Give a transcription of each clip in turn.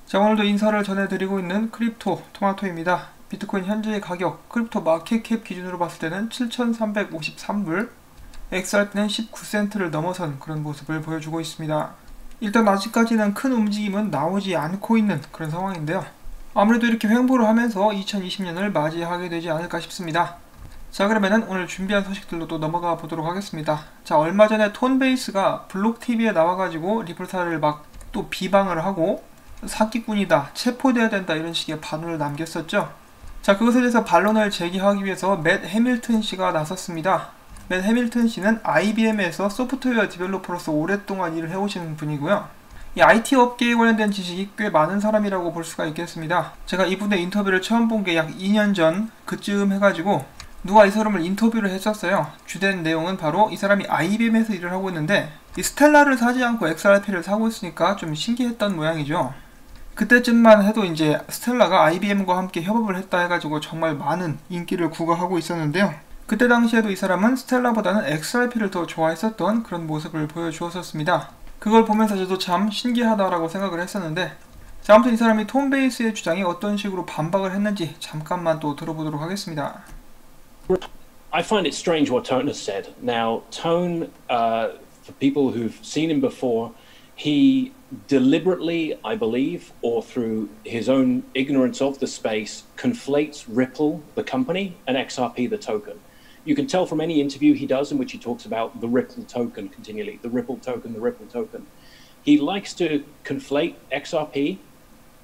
자, 오늘도 인사를 전해드리고 있는 크립토 토마토입니다. 비트코인 현재의 가격, 크립토 마켓캡 기준으로 봤을 때는 7,353불, XRP는 19센트를 넘어선 그런 모습을 보여주고 있습니다. 일단 아직까지는 큰 움직임은 나오지 않고 있는 그런 상황인데요. 아무래도 이렇게 횡보를 하면서 2020년을 맞이하게 되지 않을까 싶습니다. 자, 그러면은 오늘 준비한 소식들로 또 넘어가 보도록 하겠습니다. 자, 얼마 전에 톤베이스가 블록TV에 나와가지고 리플사를 막 또 비방을 하고 사기꾼이다, 체포돼야 된다 이런 식의 반론을 남겼었죠. 자, 그것에 대해서 반론을 제기하기 위해서 맷 해밀턴 씨가 나섰습니다. 맷 해밀턴 씨는 IBM에서 소프트웨어 디벨로퍼로서 오랫동안 일을 해오시는 분이고요. 이 IT 업계에 관련된 지식이 꽤 많은 사람이라고 볼 수가 있겠습니다. 제가 이분의 인터뷰를 처음 본 게 약 2년 전 그쯤 해가지고 누가 이 사람을 인터뷰를 했었어요. 주된 내용은 바로 이 사람이 IBM에서 일을 하고 있는데 이 스텔라를 사지 않고 XRP를 사고 있으니까 좀 신기했던 모양이죠. 그때쯤만 해도 이제 스텔라가 IBM과 함께 협업을 했다 해가지고 정말 많은 인기를 구가하고 있었는데요. 그때 당시에도 이 사람은 스텔라보다는 XRP를 더 좋아했었던 그런 모습을 보여주었었습니다. 그걸 보면서 저도 참 신기하다라고 생각을 했었는데, 자, 아무튼 이 사람이 톤베이스의 주장에 어떤 식으로 반박을 했는지 잠깐만 또 들어보도록 하겠습니다. I find it strange what Tone has said. Now, Tone, for people who've seen him before, he deliberately, I believe, or through his own ignorance of the space, conflates Ripple, the company, and XRP, the token. You can tell from any interview he does in which he talks about the Ripple token continually, the Ripple token, the Ripple token. He likes to conflate XRP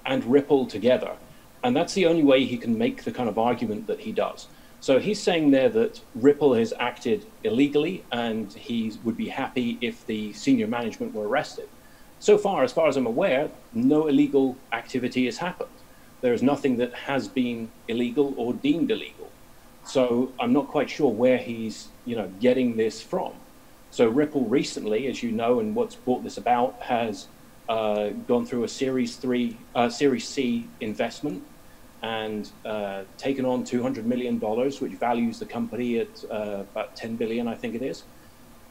and Ripple together, and that's the only way he can make the kind of argument that he does. So he's saying there that Ripple has acted illegally and he would be happy if the senior management were arrested. So far as I'm aware, no illegal activity has happened. There is nothing that has been illegal or deemed illegal. So I'm not quite sure where he's, getting this from. So Ripple recently, as you know, and what's brought this about, has gone through a Series C investment and taken on $200 million, which values the company at about 10 billion, I think it is.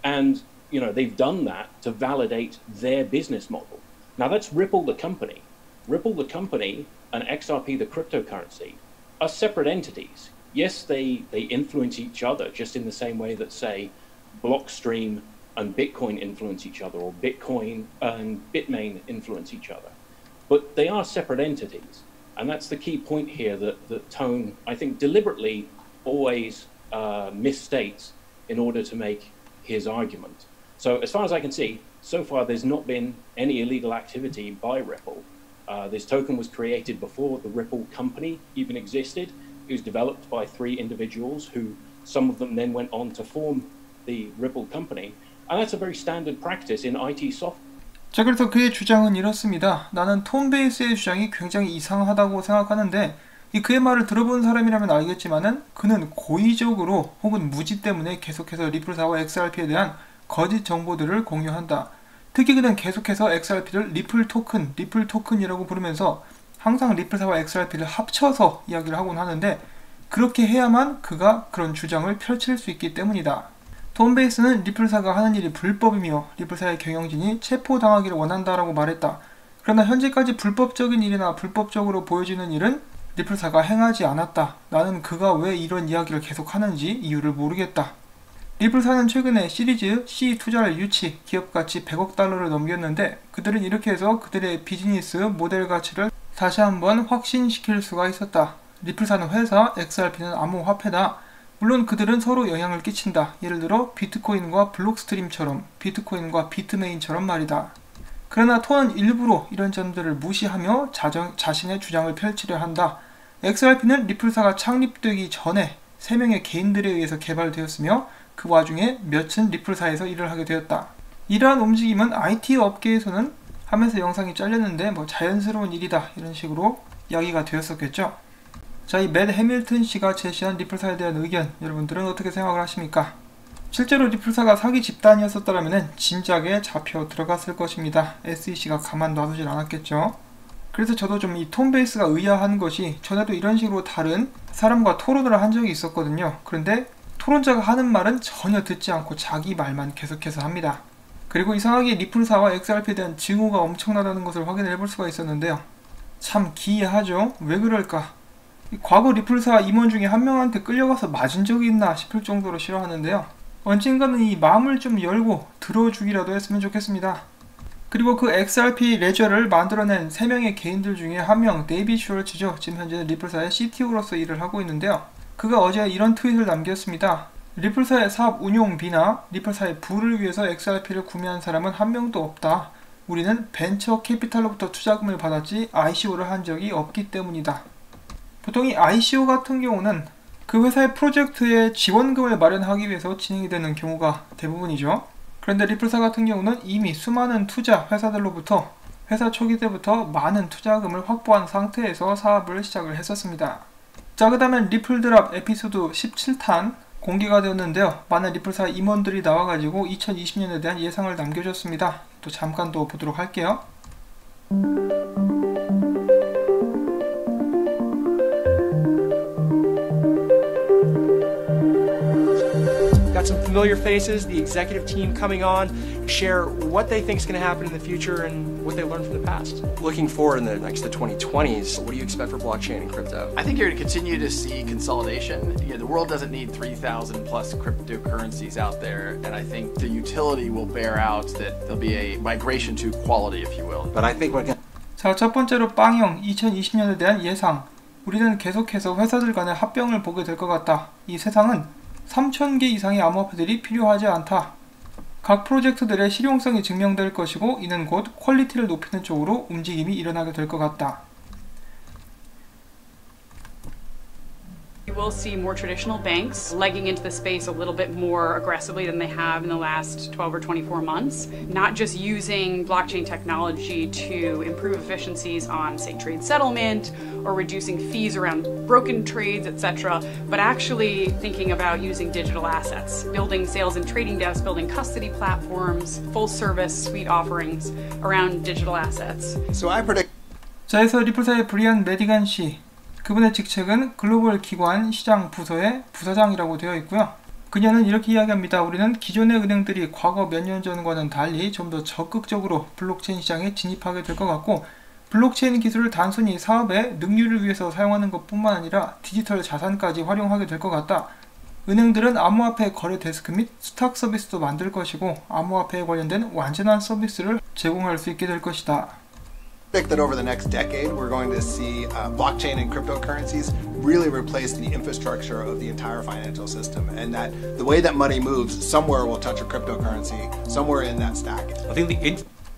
And they've done that to validate their business model. Now that's Ripple the company. Ripple the company and XRP the cryptocurrency are separate entities. Yes, they influence each other just in the same way that, say, Blockstream and Bitcoin influence each other, or Bitcoin and Bitmain influence each other. But they are separate entities. And that's the key point here that Tone, I think, deliberately always misstates in order to make his argument. So as far as I can see, so far there's not been any illegal activity by Ripple. This token was created before the Ripple company even existed. It was developed by 3 individuals who, some of them then went on to form the Ripple company. And that's a very standard practice in IT software. 자, 그래서 그의 주장은 이렇습니다. 나는 톤베이스의 주장이 굉장히 이상하다고 생각하는데, 그의 말을 들어본 사람이라면 알겠지만은 그는 고의적으로 혹은 무지 때문에 계속해서 리플사와 XRP에 대한 거짓 정보들을 공유한다. 특히 그는 계속해서 XRP를 리플 토큰이라고 부르면서 항상 리플사와 XRP를 합쳐서 이야기를 하곤 하는데, 그렇게 해야만 그가 그런 주장을 펼칠 수 있기 때문이다. 톤베이스는 리플사가 하는 일이 불법이며 리플사의 경영진이 체포당하기를 원한다라고 말했다. 그러나 현재까지 불법적인 일이나 불법적으로 보여지는 일은 리플사가 행하지 않았다. 나는 그가 왜 이런 이야기를 계속하는지 이유를 모르겠다. 리플사는 최근에 시리즈 C 투자를 유치, 기업가치 100억 달러를 넘겼는데, 그들은 이렇게 해서 그들의 비즈니스 모델 가치를 다시 한번 확신시킬 수가 있었다. 리플사는 회사, XRP는 암호화폐다. 물론 그들은 서로 영향을 끼친다. 예를 들어 비트코인과 블록스트림처럼, 비트코인과 비트메인처럼 말이다. 그러나 톤은 일부러 이런 점들을 무시하며 자신의 주장을 펼치려 한다. XRP는 리플사가 창립되기 전에 3명의 개인들에 의해서 개발되었으며 그 와중에 몇은 리플사에서 일을 하게 되었다. 이러한 움직임은 IT 업계에서는 하면서 영상이 잘렸는데 자연스러운 일이다 이런 식으로 이야기가 되었었겠죠. 자, 이 맷 해밀턴 씨가 제시한 리플사에 대한 의견, 여러분들은 어떻게 생각을 하십니까? 실제로 리플사가 사기 집단이었었다면 진작에 잡혀 들어갔을 것입니다. SEC가 가만 놔두질 않았겠죠. 그래서 저도 좀 이 톤베이스가 의아한 것이, 전에도 이런 식으로 다른 사람과 토론을 한 적이 있었거든요. 그런데 토론자가 하는 말은 전혀 듣지 않고 자기 말만 계속해서 합니다. 그리고 이상하게 리플사와 XRP에 대한 증오가 엄청나다는 것을 확인해 볼 수가 있었는데요. 참 기이하죠? 왜 그럴까? 과거 리플사 임원 중에 한 명한테 끌려가서 맞은 적이 있나 싶을 정도로 싫어하는데요. 언젠가는 이 마음을 좀 열고 들어주기라도 했으면 좋겠습니다. 그리고 그 XRP 레저를 만들어낸 3명의 개인들 중에 한 명, 데이빗 슈월츠죠. 지금 현재 리플사의 CTO로서 일을 하고 있는데요. 그가 어제 이런 트윗을 남겼습니다. 리플사의 사업 운용비나 리플사의 부를 위해서 XRP를 구매한 사람은 한 명도 없다. 우리는 벤처 캐피탈로부터 투자금을 받았지 ICO를 한 적이 없기 때문이다. 보통 이 ICO 같은 경우는 그 회사의 프로젝트에 지원금을 마련하기 위해서 진행이 되는 경우가 대부분이죠. 그런데 리플사 같은 경우는 이미 수많은 투자 회사들로부터 회사 초기 때부터 많은 투자금을 확보한 상태에서 사업을 시작을 했었습니다. 자, 그 다음엔 리플드랍 에피소드 17탄 공개가 되었는데요. 많은 리플사 임원들이 나와가지고 2020년에 대한 예상을 남겨줬습니다. 또 잠깐 더 보도록 할게요. Got some familiar faces, the executive team coming on, share what they think is going to happen in the future and what they learned from the past. Looking forward in the 2020s, what do you expect for blockchain and crypto? I think you're going to continue to see consolidation. The world doesn't need 3,000 plus cryptocurrencies out there, and I think the utility will bear out that there'll be a migration to quality, if you will. But I think we're going. 자, 첫 번째로 빵형 2020년에 대한 예상. 우리는 계속해서 회사들 간의 합병을 보게 될 것 같다. 이 세상은 3,000개 이상의 암호화폐들이 필요하지 않다. 각 프로젝트들의 실용성이 증명될 것이고 이는 곧 퀄리티를 높이는 쪽으로 움직임이 일어나게 될 것 같다. You will see more traditional banks legging into the space a little bit more aggressively than they have in the last 12 or 24 months, not just using blockchain technology to improve efficiencies on, say, trade settlement or reducing fees around broken trades, etc., but actually thinking about using digital assets, building sales and trading desks, building custody platforms, full service suite offerings around digital assets. So I predict. 자, 그래서 리플사의 브리안 메디간 씨, 그분의 직책은 글로벌 기관 시장 부서의 부사장이라고 되어 있고요. 그녀는 이렇게 이야기합니다. 우리는 기존의 은행들이 과거 몇 년 전과는 달리 좀 더 적극적으로 블록체인 시장에 진입하게 될 것 같고, 블록체인 기술을 단순히 사업의 능률을 위해서 사용하는 것뿐만 아니라 디지털 자산까지 활용하게 될 것 같다. 은행들은 암호화폐 거래 데스크 및 스탁 서비스도 만들 것이고 암호화폐에 관련된 완전한 서비스를 제공할 수 있게 될 것이다. I think that over the next decade, we're going to see blockchain and cryptocurrencies really replace the infrastructure of the entire financial system, and that the way that money moves, somewhere will touch a cryptocurrency, somewhere in that stack. I think the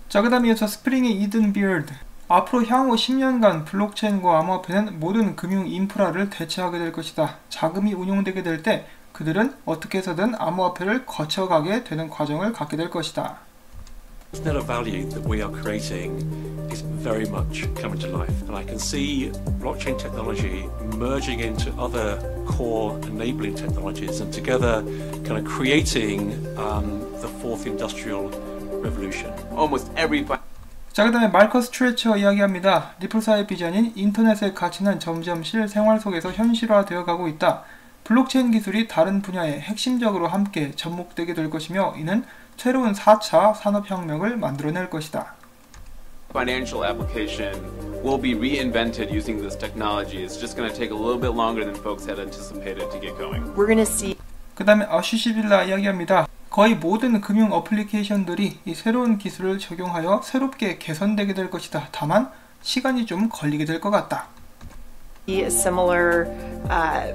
자, 그 다음에 이어서 스프링의 이든 비어드. 앞으로 향후 10년간 블록체인과 암호화폐는 모든 금융 인프라를 대체하게 될 것이다. 자금이 운용되게 될 때 그들은 어떻게 해서든 암호화폐를 거쳐가게 되는 과정을 갖게 될 것이다. net of value that we are creating is very much coming to life, and I can see blockchain technology merging into other core enabling technologies and together kind of creating the fourth industrial revolution. Almost every 자, 그 다음에 마커스 트레처 이야기합니다. 리플사의 비전인 인터넷의 가치는 점점 실생활 속에서 현실화되어 가고 있다. 블록체인 기술이 다른 분야에 핵심적으로 함께 접목되게 될 것이며 이는 새로운 4차 산업혁명을 만들어낼 것이다. Financial application will be reinvented using this technology. It's just going to take a little bit longer than folks had anticipated to get going. We're going to see. 그 다음에 아슈시빌라 이야기합니다. 거의 모든 금융 어플리케이션들이 이 새로운 기술을 적용하여 새롭게 개선되게 될 것이다. 다만 시간이 좀 걸리게 될 것 같다. A similar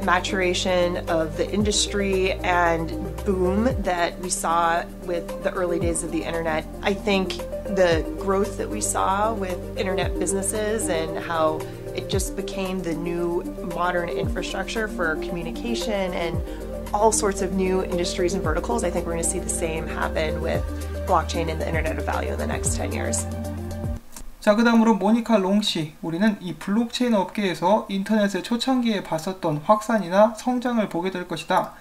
maturation of the industry and boom that we saw with the early days of the internet. I think the growth that we saw with internet businesses and how it just became the new modern infrastructure for communication and all sorts of new industries and verticals. I think we're going to see the same happen with blockchain and the internet of value in the next 10 years. 자, 그 다음으로 모니카 롱씨. 우리는 이 블록체인 업계에서 인터넷의 초창기에 봤었던 확산이나 성장을 보게 될 것이다.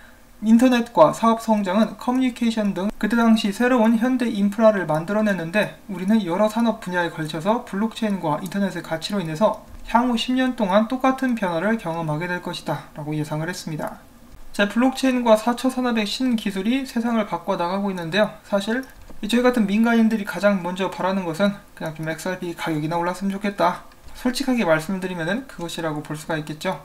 인터넷과 사업 성장은 커뮤니케이션 등 그때 당시 새로운 현대 인프라를 만들어냈는데 우리는 여러 산업 분야에 걸쳐서 블록체인과 인터넷의 가치로 인해서 향후 10년 동안 똑같은 변화를 경험하게 될 것이다 라고 예상을 했습니다. 자, 블록체인과 4차 산업의 신기술이 세상을 바꿔나가고 있는데요. 사실 저희 같은 민간인들이 가장 먼저 바라는 것은 그냥 좀 XRP 가격이나 올랐으면 좋겠다. 솔직하게 말씀을 드리면 그것이라고 볼 수가 있겠죠.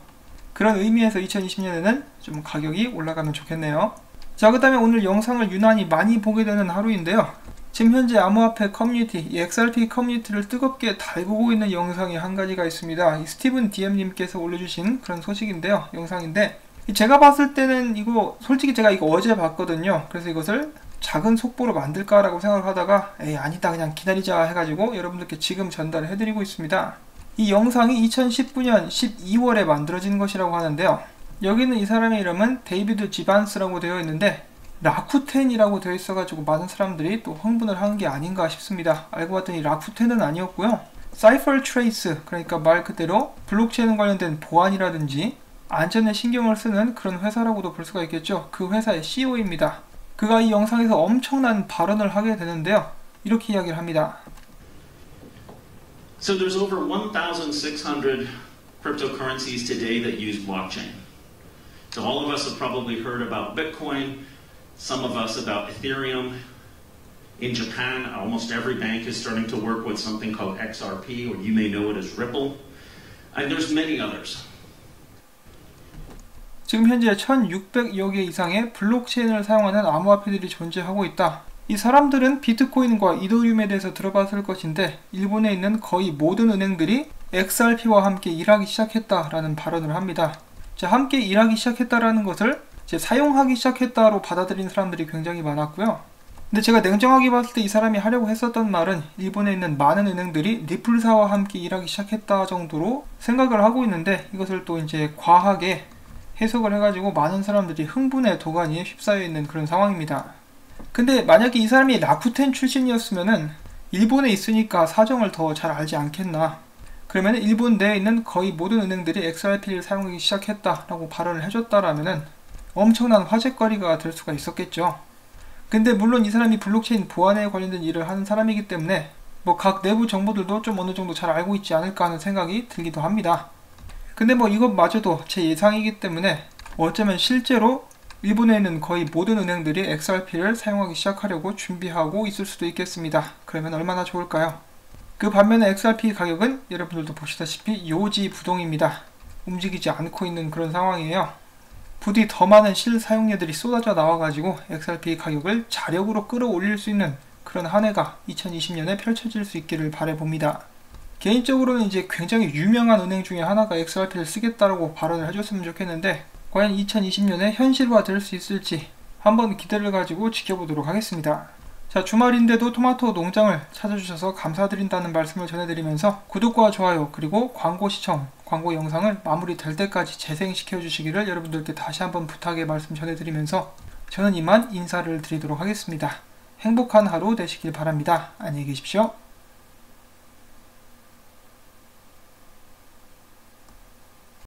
그런 의미에서 2020년에는 좀 가격이 올라가면 좋겠네요. 자, 그 다음에 오늘 영상을 유난히 많이 보게 되는 하루인데요. 지금 현재 암호화폐 커뮤니티, 이 XRP 커뮤니티를 뜨겁게 달구고 있는 영상이 한 가지가 있습니다. 이 스티븐 DM님께서 올려주신 그런 소식인데요. 영상인데 제가 봤을 때는 이거 솔직히 제가 이거 어제 봤거든요. 그래서 이것을 작은 속보로 만들까라고 생각을 하다가 에이 아니다 그냥 기다리자 해가지고 여러분들께 지금 전달을 해드리고 있습니다. 이 영상이 2019년 12월에 만들어진 것이라고 하는데요. 여기는 이 사람의 이름은 데이비드 지반스라고 되어 있는데 라쿠텐이라고 되어 있어가지고 많은 사람들이 또 흥분을 한 게 아닌가 싶습니다. 알고 봤더니 라쿠텐은 아니었고요. 사이퍼 트레이스, 그러니까 말 그대로 블록체인 관련된 보안이라든지 안전에 신경을 쓰는 그런 회사라고도 볼 수가 있겠죠. 그 회사의 CEO입니다. 그가 이 영상에서 엄청난 발언을 하게 되는데요. 이렇게 이야기를 합니다. So there's over 1,600 cryptocurrencies today that use blockchain. So all of us have probably heard about Bitcoin, some of us about Ethereum. In Japan, almost every bank is starting to work with something called XRP, or you may know it as Ripple. And there's many others. 지금 현재 1600여 개 이상의 블록체인을 사용하는 암호화폐들이 존재하고 있다. 이 사람들은 비트코인과 이더리움에 대해서 들어봤을 것인데 일본에 있는 거의 모든 은행들이 XRP와 함께 일하기 시작했다라는 발언을 합니다. 자, 함께 일하기 시작했다라는 것을 이제 사용하기 시작했다로 받아들인 사람들이 굉장히 많았고요. 근데 제가 냉정하게 봤을 때 이 사람이 하려고 했었던 말은 일본에 있는 많은 은행들이 리플사와 함께 일하기 시작했다 정도로 생각을 하고 있는데 이것을 또 이제 과하게 해석을 해가지고 많은 사람들이 흥분의 도가니에 휩싸여 있는 그런 상황입니다. 근데 만약에 이 사람이 라쿠텐 출신이었으면은 일본에 있으니까 사정을 더 잘 알지 않겠나. 그러면 일본 내에 있는 거의 모든 은행들이 XRP를 사용하기 시작했다라고 발언을 해줬다라면은 엄청난 화제거리가 될 수가 있었겠죠. 근데 물론 이 사람이 블록체인 보안에 관련된 일을 하는 사람이기 때문에 뭐 각 내부 정보들도 좀 어느 정도 잘 알고 있지 않을까 하는 생각이 들기도 합니다. 근데 뭐 이것마저도 제 예상이기 때문에 어쩌면 실제로 일본에 있는 거의 모든 은행들이 XRP를 사용하기 시작하려고 준비하고 있을 수도 있겠습니다. 그러면 얼마나 좋을까요? 그 반면에 XRP 가격은 여러분들도 보시다시피 요지부동입니다. 움직이지 않고 있는 그런 상황이에요. 부디 더 많은 실사용료들이 쏟아져 나와가지고 XRP 가격을 자력으로 끌어올릴 수 있는 그런 한 해가 2020년에 펼쳐질 수 있기를 바라봅니다. 개인적으로는 이제 굉장히 유명한 은행 중에 하나가 XRP를 쓰겠다라고 발언을 해줬으면 좋겠는데 과연 2020년에 현실화 될 수 있을지 한번 기대를 가지고 지켜보도록 하겠습니다. 자, 주말인데도 토마토 농장을 찾아주셔서 감사드린다는 말씀을 전해드리면서 구독과 좋아요 그리고 광고 시청, 광고 영상을 마무리될 때까지 재생시켜 주시기를 여러분들께 다시 한번 부탁의 말씀 전해드리면서 저는 이만 인사를 드리도록 하겠습니다. 행복한 하루 되시길 바랍니다. 안녕히 계십시오.